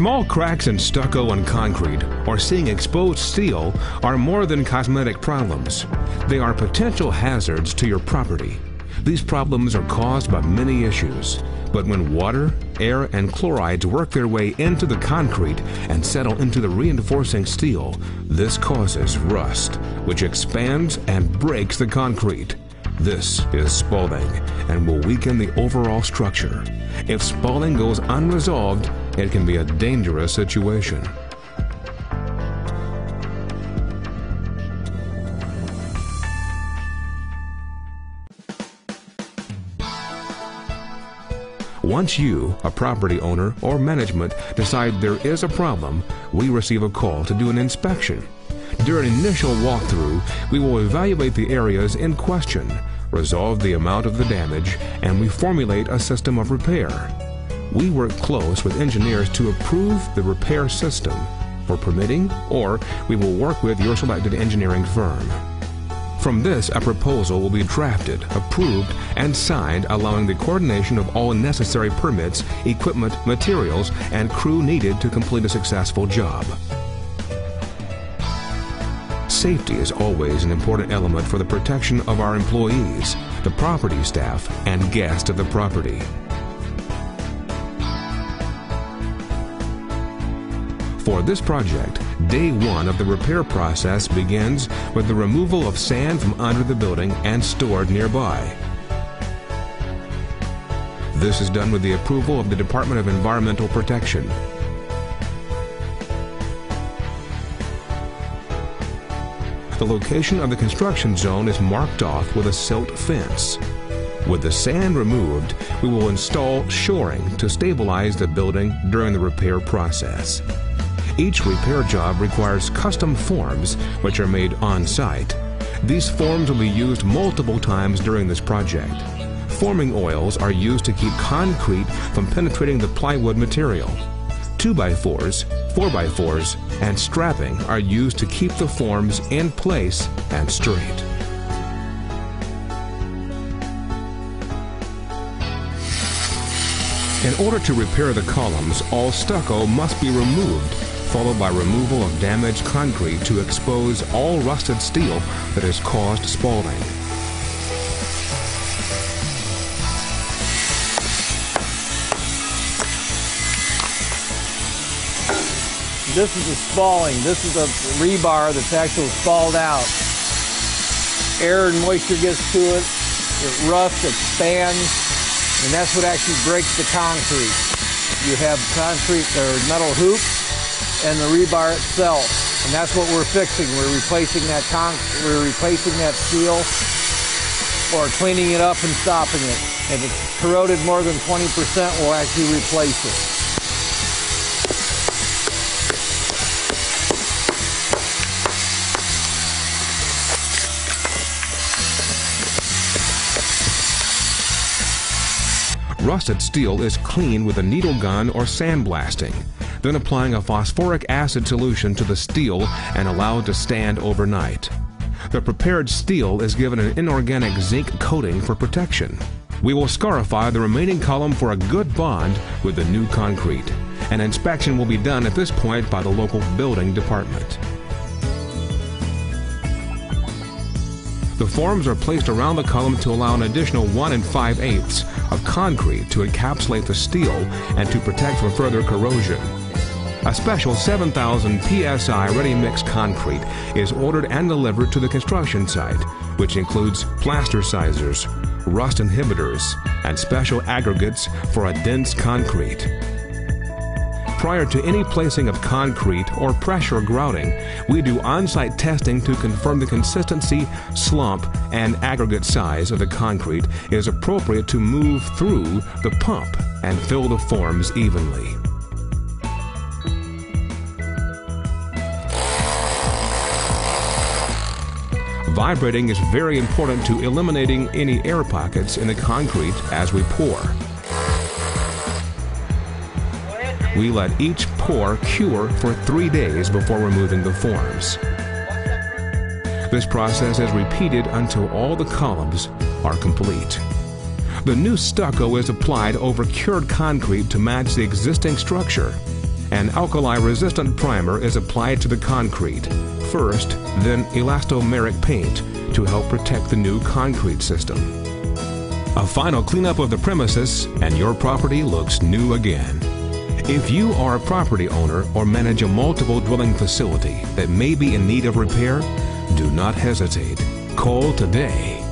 Small cracks in stucco and concrete or seeing exposed steel are more than cosmetic problems. They are potential hazards to your property. These problems are caused by many issues, but when water, air, and chlorides work their way into the concrete and settle into the reinforcing steel, this causes rust, which expands and breaks the concrete. This is spalling and will weaken the overall structure. If spalling goes unresolved, it can be a dangerous situation. Once you, a property owner or management, decide there is a problem, we receive a call to do an inspection. During initial walkthrough, we will evaluate the areas in question, resolve the amount of the damage, and we formulate a system of repair. We work close with engineers to approve the repair system for permitting, or we will work with your selected engineering firm. From this, a proposal will be drafted, approved, and signed, allowing the coordination of all necessary permits, equipment, materials, and crew needed to complete a successful job. Safety is always an important element for the protection of our employees, the property staff, and guests of the property. For this project, day one of the repair process begins with the removal of sand from under the building and stored nearby. This is done with the approval of the Department of Environmental Protection. The location of the construction zone is marked off with a silt fence. With the sand removed, we will install shoring to stabilize the building during the repair process. Each repair job requires custom forms, which are made on-site. These forms will be used multiple times during this project. Forming oils are used to keep concrete from penetrating the plywood material. 2x4s, 4x4s, and strapping are used to keep the forms in place and straight. In order to repair the columns, all stucco must be removed, followed by removal of damaged concrete to expose all rusted steel that has caused spalling. This is the spalling. This is a rebar that's actually spalled out. Air and moisture gets to it, it rusts, expands, and that's what actually breaks the concrete. You have concrete or metal hoops and the rebar itself, and that's what we're fixing. We're replacing that steel, or cleaning it up and stopping it. If it's corroded more than 20%, we'll actually replace it. Rusted steel is cleaned with a needle gun or sandblasting, then applying a phosphoric acid solution to the steel and allowed to stand overnight. The prepared steel is given an inorganic zinc coating for protection. We will scarify the remaining column for a good bond with the new concrete. An inspection will be done at this point by the local building department. The forms are placed around the column to allow an additional 1 5/8 of concrete to encapsulate the steel and to protect from further corrosion. A special 7,000 psi ready-mix concrete is ordered and delivered to the construction site, which includes plasticizers, rust inhibitors, and special aggregates for a dense concrete. Prior to any placing of concrete or pressure grouting, we do on-site testing to confirm the consistency, slump, and aggregate size of the concrete is appropriate to move through the pump and fill the forms evenly. Vibrating is very important to eliminating any air pockets in the concrete as we pour. We let each pour cure for 3 days before removing the forms. This process is repeated until all the columns are complete. The new stucco is applied over cured concrete to match the existing structure. An alkali-resistant primer is applied to the concrete. First, then elastomeric paint to help protect the new concrete system. A final cleanup of the premises and your property looks new again. If you are a property owner or manage a multiple dwelling facility that may be in need of repair, do not hesitate. Call today.